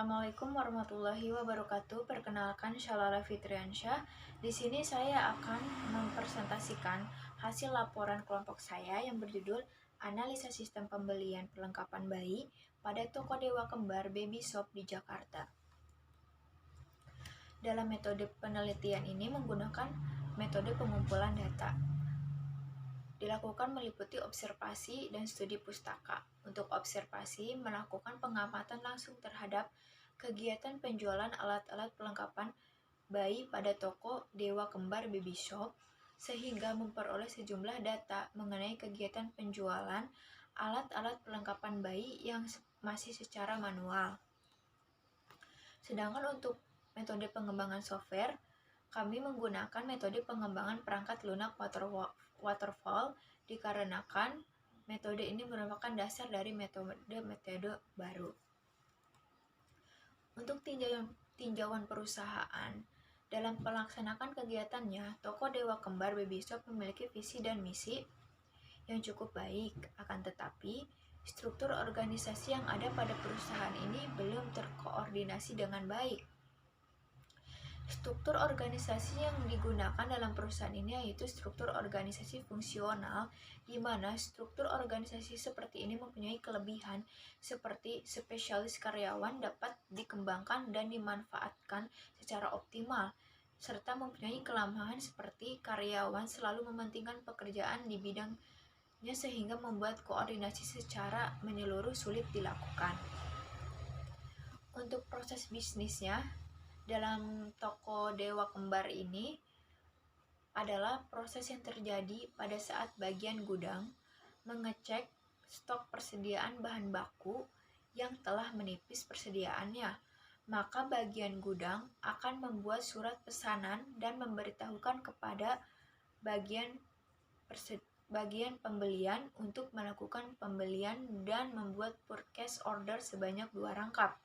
Assalamualaikum warahmatullahi wabarakatuh. Perkenalkan, Shalala Fitriansyah. Di sini saya akan mempresentasikan hasil laporan kelompok saya yang berjudul Analisa Sistem Pembelian Perlengkapan Bayi pada Toko Dewa Kembar Baby Shop di Jakarta. Dalam metode penelitian ini menggunakan metode pengumpulan data. Dilakukan meliputi observasi dan studi pustaka. Untuk observasi, melakukan pengamatan langsung terhadap kegiatan penjualan alat-alat perlengkapan bayi pada toko Dewa Kembar Baby Shop, sehingga memperoleh sejumlah data mengenai kegiatan penjualan alat-alat perlengkapan bayi yang masih secara manual. Sedangkan untuk metode pengembangan software, kami menggunakan metode pengembangan perangkat lunak waterfall dikarenakan metode ini merupakan dasar dari metode baru. Untuk tinjauan perusahaan, dalam melaksanakan kegiatannya, Toko Dewa Kembar Baby Shop memiliki visi dan misi yang cukup baik. Akan tetapi, struktur organisasi yang ada pada perusahaan ini belum terkoordinasi dengan baik. Struktur organisasi yang digunakan dalam perusahaan ini yaitu struktur organisasi fungsional, di mana struktur organisasi seperti ini mempunyai kelebihan seperti spesialis karyawan dapat dikembangkan dan dimanfaatkan secara optimal, serta mempunyai kelemahan seperti karyawan selalu mementingkan pekerjaan di bidangnya sehingga membuat koordinasi secara menyeluruh sulit dilakukan. Untuk proses bisnisnya, dalam toko Dewa Kembar ini adalah proses yang terjadi pada saat bagian gudang mengecek stok persediaan bahan baku yang telah menipis persediaannya. Maka bagian gudang akan membuat surat pesanan dan memberitahukan kepada bagian pembelian untuk melakukan pembelian dan membuat purchase order sebanyak 2 rangkap.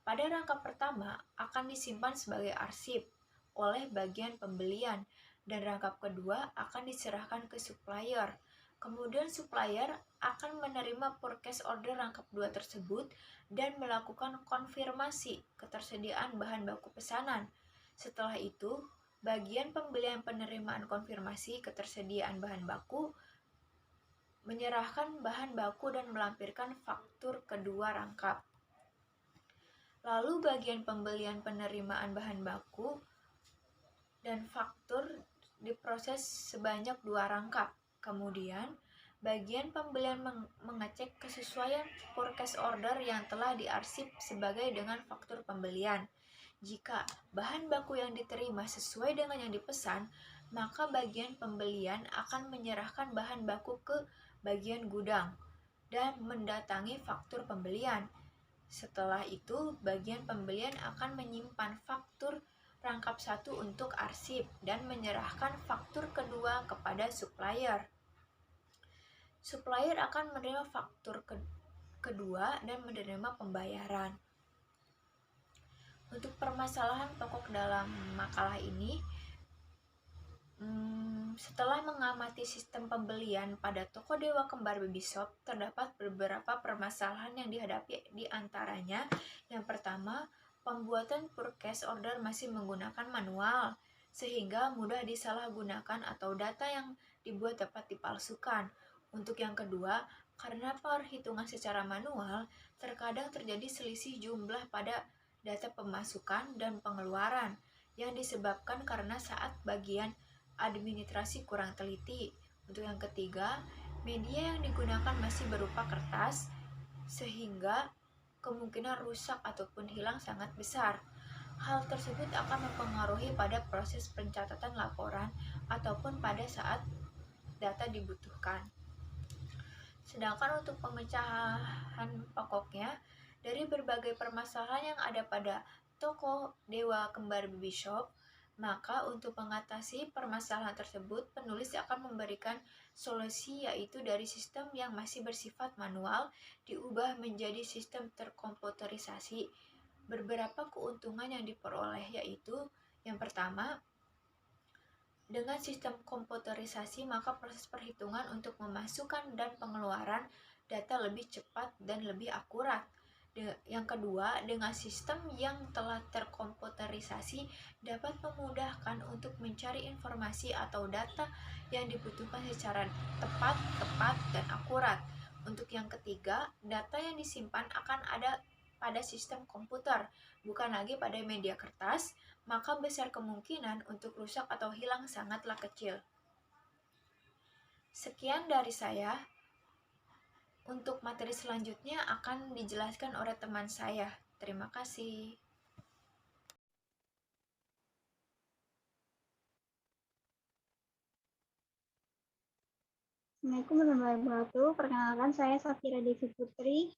Pada rangkap pertama akan disimpan sebagai arsip oleh bagian pembelian dan rangkap kedua akan diserahkan ke supplier. Kemudian supplier akan menerima purchase order rangkap 2 tersebut dan melakukan konfirmasi ketersediaan bahan baku pesanan. Setelah itu, bagian pembelian penerimaan konfirmasi ketersediaan bahan baku menyerahkan bahan baku dan melampirkan faktur kedua rangkap. Lalu bagian pembelian penerimaan bahan baku dan faktur diproses sebanyak 2 rangkap. Kemudian, bagian pembelian mengecek kesesuaian purchase order yang telah diarsip sebagai dengan faktur pembelian. Jika bahan baku yang diterima sesuai dengan yang dipesan, maka bagian pembelian akan menyerahkan bahan baku ke bagian gudang dan mendatangi faktur pembelian. Setelah itu, bagian pembelian akan menyimpan faktur rangkap 1 untuk arsip dan menyerahkan faktur kedua kepada supplier. Supplier akan menerima faktur kedua dan menerima pembayaran. Untuk permasalahan pokok dalam makalah ini, setelah mengamati sistem pembelian pada Toko Dewa Kembar Baby Shop, terdapat beberapa permasalahan yang dihadapi, di antaranya yang pertama, pembuatan purchase order masih menggunakan manual sehingga mudah disalahgunakan atau data yang dibuat dapat dipalsukan. Untuk yang kedua, karena perhitungan secara manual, terkadang terjadi selisih jumlah pada data pemasukan dan pengeluaran yang disebabkan karena saat bagian administrasi kurang teliti. Untuk yang ketiga, media yang digunakan masih berupa kertas sehingga kemungkinan rusak ataupun hilang sangat besar. Hal tersebut akan mempengaruhi pada proses pencatatan laporan ataupun pada saat data dibutuhkan. Sedangkan untuk pemecahan pokoknya, dari berbagai permasalahan yang ada pada Toko Dewa Kembar Baby Shop, maka untuk mengatasi permasalahan tersebut, penulis akan memberikan solusi yaitu dari sistem yang masih bersifat manual diubah menjadi sistem terkomputerisasi. Beberapa keuntungan yang diperoleh yaitu yang pertama, dengan sistem komputerisasi maka proses perhitungan untuk memasukkan dan pengeluaran data lebih cepat dan lebih akurat. Yang kedua, dengan sistem yang telah terkomputerisasi dapat memudahkan untuk mencari informasi atau data yang dibutuhkan secara tepat, dan akurat. Untuk yang ketiga, data yang disimpan akan ada pada sistem komputer, bukan lagi pada media kertas, maka besar kemungkinan untuk rusak atau hilang sangatlah kecil. Sekian dari saya. Untuk materi selanjutnya akan dijelaskan oleh teman saya. Terima kasih. Assalamualaikum warahmatullahi wabarakatuh. Perkenalkan, saya Safira Devi Putri.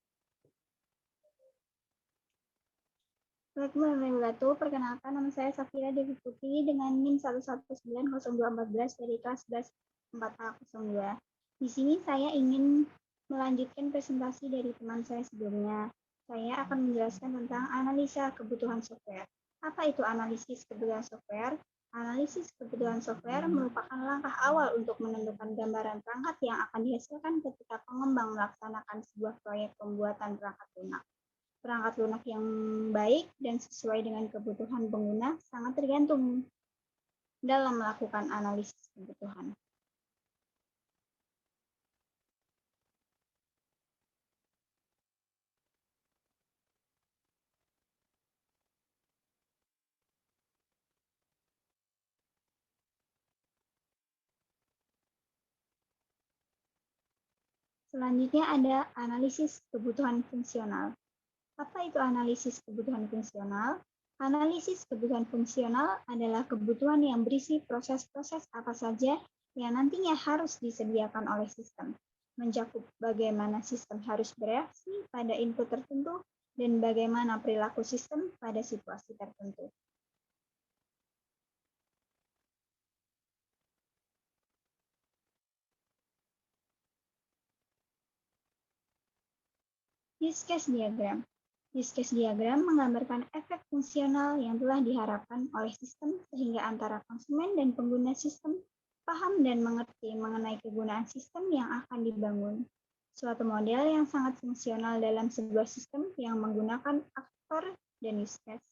Assalamualaikum warahmatullahi wabarakatuh. Perkenalkan, nama saya Safira Devi Putri dengan NIM 1190214 dari kelas 11 4A02. Di sini saya ingin melanjutkan presentasi dari teman saya sebelumnya. Saya akan menjelaskan tentang analisa kebutuhan software. Apa itu analisis kebutuhan software? Analisis kebutuhan software merupakan langkah awal untuk menentukan gambaran perangkat yang akan dihasilkan ketika pengembang melaksanakan sebuah proyek pembuatan perangkat lunak. Perangkat lunak yang baik dan sesuai dengan kebutuhan pengguna sangat tergantung dalam melakukan analisis kebutuhan. Selanjutnya ada analisis kebutuhan fungsional. Apa itu analisis kebutuhan fungsional? Analisis kebutuhan fungsional adalah kebutuhan yang berisi proses-proses apa saja yang nantinya harus disediakan oleh sistem, mencakup bagaimana sistem harus bereaksi pada input tertentu dan bagaimana perilaku sistem pada situasi tertentu. Use case diagram. Use case diagram menggambarkan efek fungsional yang telah diharapkan oleh sistem sehingga antara konsumen dan pengguna sistem paham dan mengerti mengenai kegunaan sistem yang akan dibangun. Suatu model yang sangat fungsional dalam sebuah sistem yang menggunakan aktor dan use case.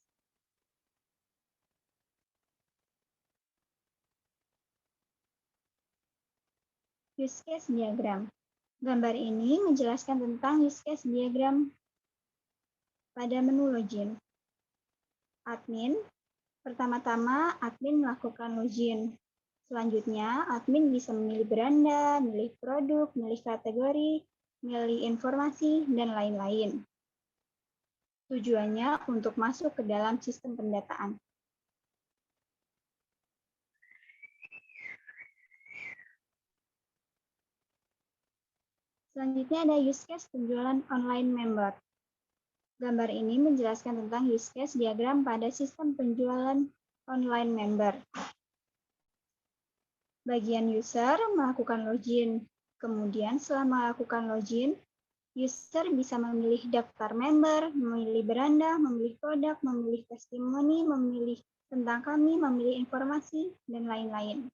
Use case diagram. Gambar ini menjelaskan tentang use case diagram pada menu login. Admin, pertama-tama admin melakukan login. Selanjutnya, admin bisa memilih beranda, milih produk, milih kategori, milih informasi, dan lain-lain. Tujuannya untuk masuk ke dalam sistem pendataan. Selanjutnya ada use case penjualan online member. Gambar ini menjelaskan tentang use case diagram pada sistem penjualan online member. Bagian user melakukan login. Kemudian setelah melakukan login, user bisa memilih daftar member, memilih beranda, memilih produk, memilih testimoni, memilih tentang kami, memilih informasi, dan lain-lain.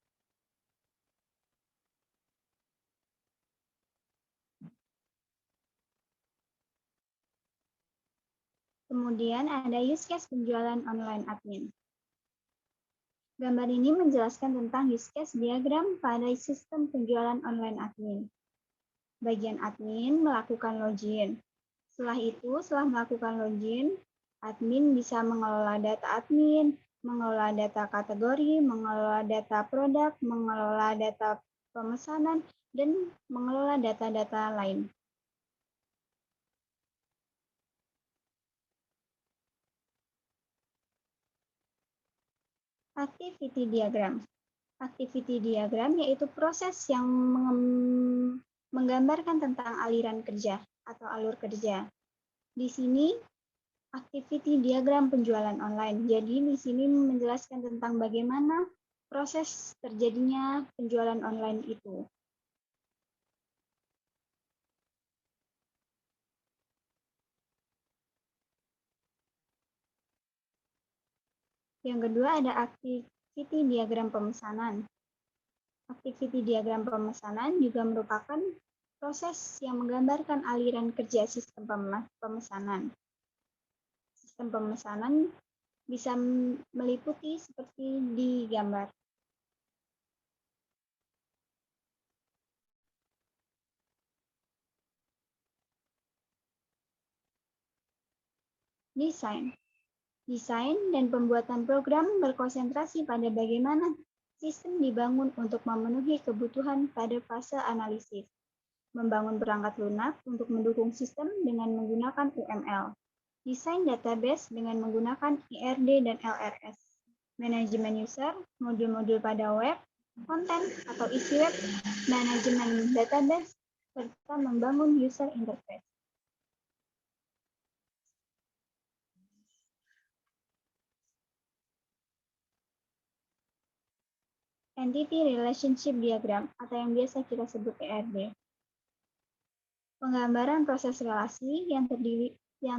Kemudian ada use case penjualan online admin. Gambar ini menjelaskan tentang use case diagram pada sistem penjualan online admin. Bagian admin melakukan login. Setelah itu, setelah melakukan login, admin bisa mengelola data admin, mengelola data kategori, mengelola data produk, mengelola data pemesanan, dan mengelola data-data lain. Activity diagram. Activity diagram yaitu proses yang menggambarkan tentang aliran kerja atau alur kerja. Di sini activity diagram penjualan online. Jadi di sini menjelaskan tentang bagaimana proses terjadinya penjualan online itu. Yang kedua ada activity diagram pemesanan. Activity diagram pemesanan juga merupakan proses yang menggambarkan aliran kerja sistem pemesanan. sistem pemesanan bisa meliputi seperti di gambar. Desain. Desain dan pembuatan program berkonsentrasi pada bagaimana sistem dibangun untuk memenuhi kebutuhan pada fase analisis. Membangun perangkat lunak untuk mendukung sistem dengan menggunakan UML. Desain database dengan menggunakan IRD dan LRS. Manajemen user, modul-modul pada web, konten atau isi web, manajemen database, serta membangun user interface. Entity Relationship Diagram atau yang biasa kita sebut ERD. Penggambaran proses relasi yang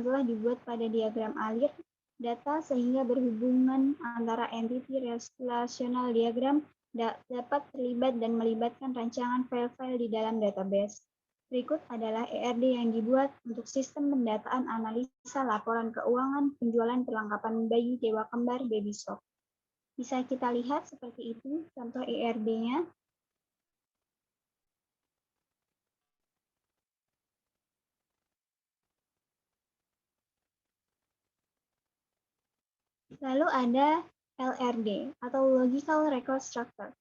telah dibuat pada diagram alir data sehingga berhubungan antara entity relational diagram dapat terlibat dan melibatkan rancangan file-file di dalam database. Berikut adalah ERD yang dibuat untuk sistem pendataan analisa laporan keuangan penjualan perlengkapan bayi dewa kembar Baby Shop. Bisa kita lihat seperti itu contoh ERD-nya. Lalu ada LRD atau Logical Record Structure.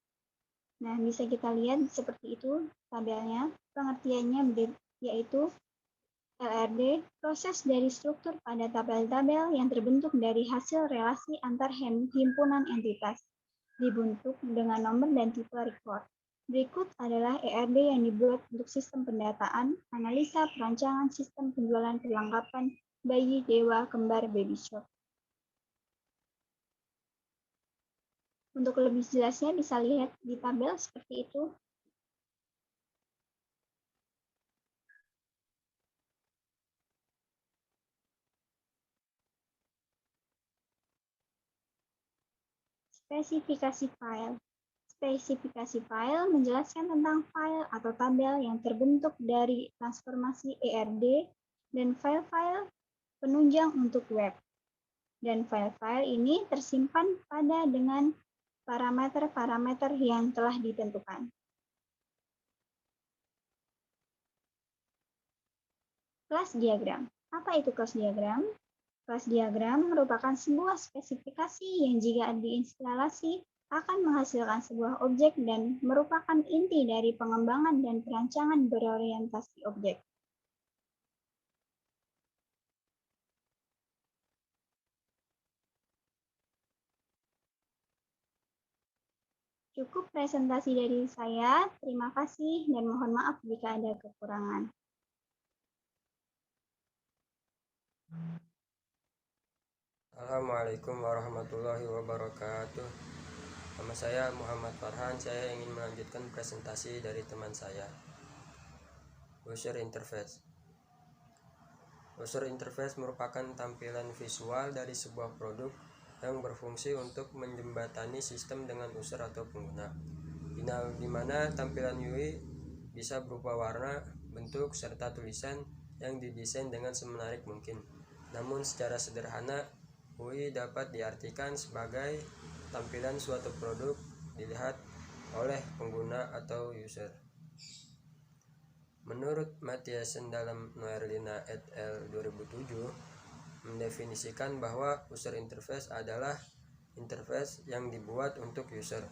Nah, bisa kita lihat seperti itu tabelnya. Pengertiannya yaitu LRD, proses dari struktur pada tabel-tabel yang terbentuk dari hasil relasi antar himpunan entitas, dibentuk dengan nomor dan tipe record. Berikut adalah ERD yang dibuat untuk sistem pendataan, analisa perancangan sistem penjualan perlengkapan bayi dewa kembar Baby Shop. Untuk lebih jelasnya bisa lihat di tabel seperti itu. Spesifikasi file. Spesifikasi file menjelaskan tentang file atau tabel yang terbentuk dari transformasi ERD dan file-file penunjang untuk web. Dan file-file ini tersimpan pada dengan parameter-parameter yang telah ditentukan. Kelas diagram. Apa itu kelas diagram? Kelas diagram merupakan sebuah spesifikasi yang jika diinstalasi akan menghasilkan sebuah objek dan merupakan inti dari pengembangan dan perancangan berorientasi objek. Cukup presentasi dari saya. Terima kasih dan mohon maaf jika ada kekurangan. Assalamualaikum warahmatullahi wabarakatuh. Nama saya Muhammad Farhan. Saya ingin melanjutkan presentasi dari teman saya. User Interface. User Interface merupakan tampilan visual dari sebuah produk yang berfungsi untuk menjembatani sistem dengan user atau pengguna, di mana tampilan UI bisa berupa warna, bentuk, serta tulisan yang didesain dengan semenarik mungkin. Namun secara sederhana, UI dapat diartikan sebagai tampilan suatu produk dilihat oleh pengguna atau user. Menurut Mathiasen dalam Noerlina et al. 2007 mendefinisikan bahwa user interface adalah interface yang dibuat untuk user.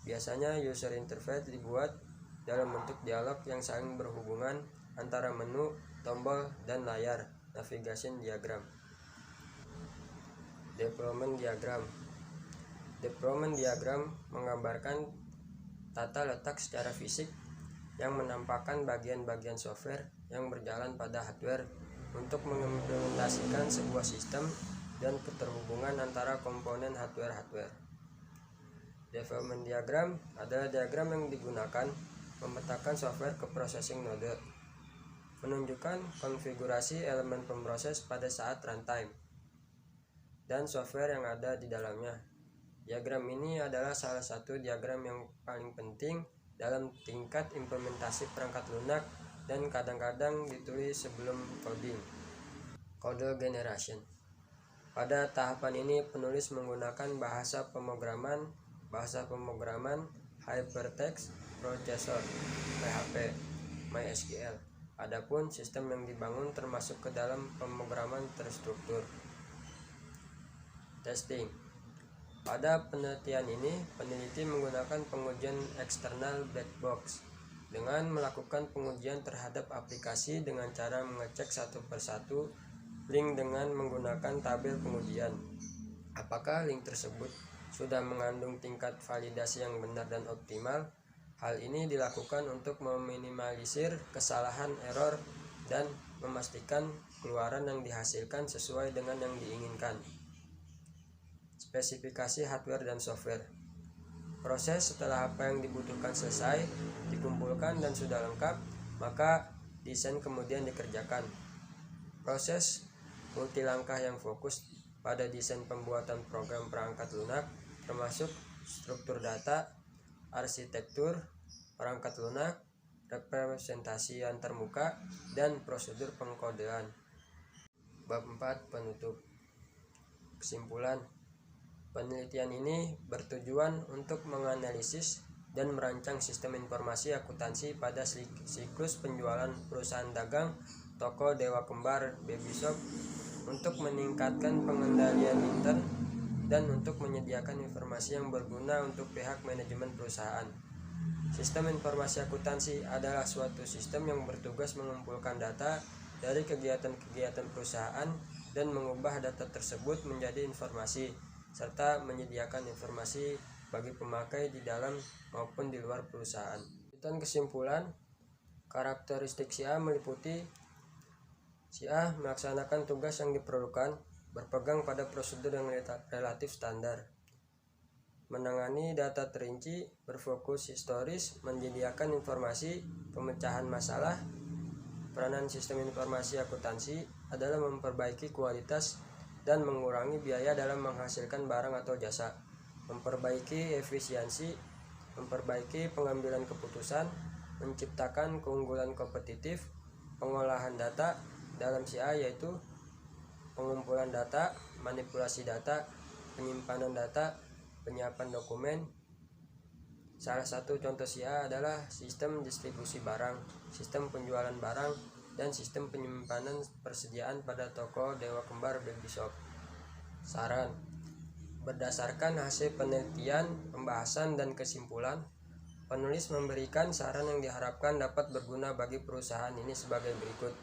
Biasanya user interface dibuat dalam bentuk dialog yang saling berhubungan antara menu, tombol, dan layar navigation diagram. Deployment diagram. Deployment diagram menggambarkan tata letak secara fisik yang menampakkan bagian-bagian software yang berjalan pada hardware untuk mengimplementasikan sebuah sistem dan keterhubungan antara komponen hardware. Development diagram adalah diagram yang digunakan memetakan software ke processing node, menunjukkan konfigurasi elemen pemproses pada saat runtime, dan software yang ada di dalamnya. Diagram ini adalah salah satu diagram yang paling penting dalam tingkat implementasi perangkat lunak dan kadang-kadang ditulis sebelum coding. Code generation. Pada tahapan ini penulis menggunakan bahasa pemrograman Hypertext Processor (PHP) MySQL. Adapun sistem yang dibangun termasuk ke dalam pemrograman terstruktur. Testing. Pada penelitian ini, peneliti menggunakan pengujian eksternal black box dengan melakukan pengujian terhadap aplikasi dengan cara mengecek satu persatu link dengan menggunakan tabel pengujian. Apakah link tersebut sudah mengandung tingkat validasi yang benar dan optimal? Hal ini dilakukan untuk meminimalisir kesalahan, error, dan memastikan keluaran yang dihasilkan sesuai dengan yang diinginkan. Spesifikasi hardware dan software. Proses setelah apa yang dibutuhkan selesai, dikumpulkan dan sudah lengkap, maka desain kemudian dikerjakan. Proses multilangkah yang fokus pada desain pembuatan program perangkat lunak, termasuk struktur data, arsitektur perangkat lunak, representasi antarmuka, dan prosedur pengkodean. Bab 4 penutup. Kesimpulan. Penelitian ini bertujuan untuk menganalisis dan merancang sistem informasi akuntansi pada siklus penjualan perusahaan dagang toko Dewa Kembar Baby Shop untuk meningkatkan pengendalian intern dan untuk menyediakan informasi yang berguna untuk pihak manajemen perusahaan. Sistem informasi akuntansi adalah suatu sistem yang bertugas mengumpulkan data dari kegiatan-kegiatan perusahaan dan mengubah data tersebut menjadi informasi, serta menyediakan informasi bagi pemakai di dalam maupun di luar perusahaan. Dan kesimpulan, karakteristik si A meliputi: si A melaksanakan tugas yang diperlukan, berpegang pada prosedur yang relatif standar, menangani data terinci, berfokus historis, menyediakan informasi, pemecahan masalah. Peranan sistem informasi akuntansi adalah memperbaiki kualitas dan mengurangi biaya dalam menghasilkan barang atau jasa, memperbaiki efisiensi, memperbaiki pengambilan keputusan, menciptakan keunggulan kompetitif, pengolahan data dalam si A yaitu pengumpulan data, manipulasi data, penyimpanan data, penyiapan dokumen. Salah satu contoh si A adalah sistem distribusi barang, sistem penjualan barang, dan sistem penyimpanan persediaan pada toko Dewa Kembar Baby Shop. Saran. Berdasarkan hasil penelitian, pembahasan, dan kesimpulan, penulis memberikan saran yang diharapkan dapat berguna bagi perusahaan ini sebagai berikut.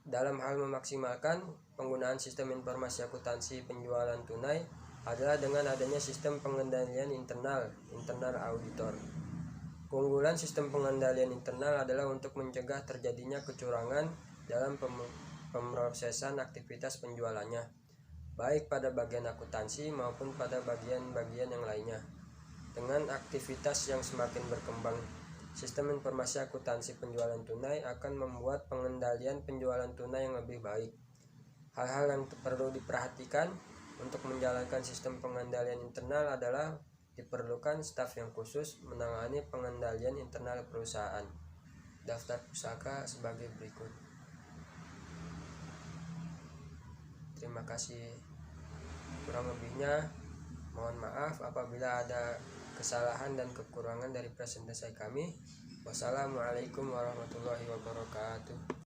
Dalam hal memaksimalkan penggunaan sistem informasi akuntansi penjualan tunai adalah dengan adanya sistem pengendalian internal auditor. Keunggulan sistem pengendalian internal adalah untuk mencegah terjadinya kecurangan dalam pemrosesan aktivitas penjualannya, baik pada bagian akuntansi maupun pada bagian-bagian yang lainnya. Dengan aktivitas yang semakin berkembang, sistem informasi akuntansi penjualan tunai akan membuat pengendalian penjualan tunai yang lebih baik. Hal-hal yang perlu diperhatikan untuk menjalankan sistem pengendalian internal adalah diperlukan staf yang khusus menangani pengendalian internal perusahaan. Daftar pusaka sebagai berikut. Terima kasih. Kurang lebihnya mohon maaf apabila ada kesalahan dan kekurangan dari presentasi kami. Wassalamualaikum warahmatullahi wabarakatuh.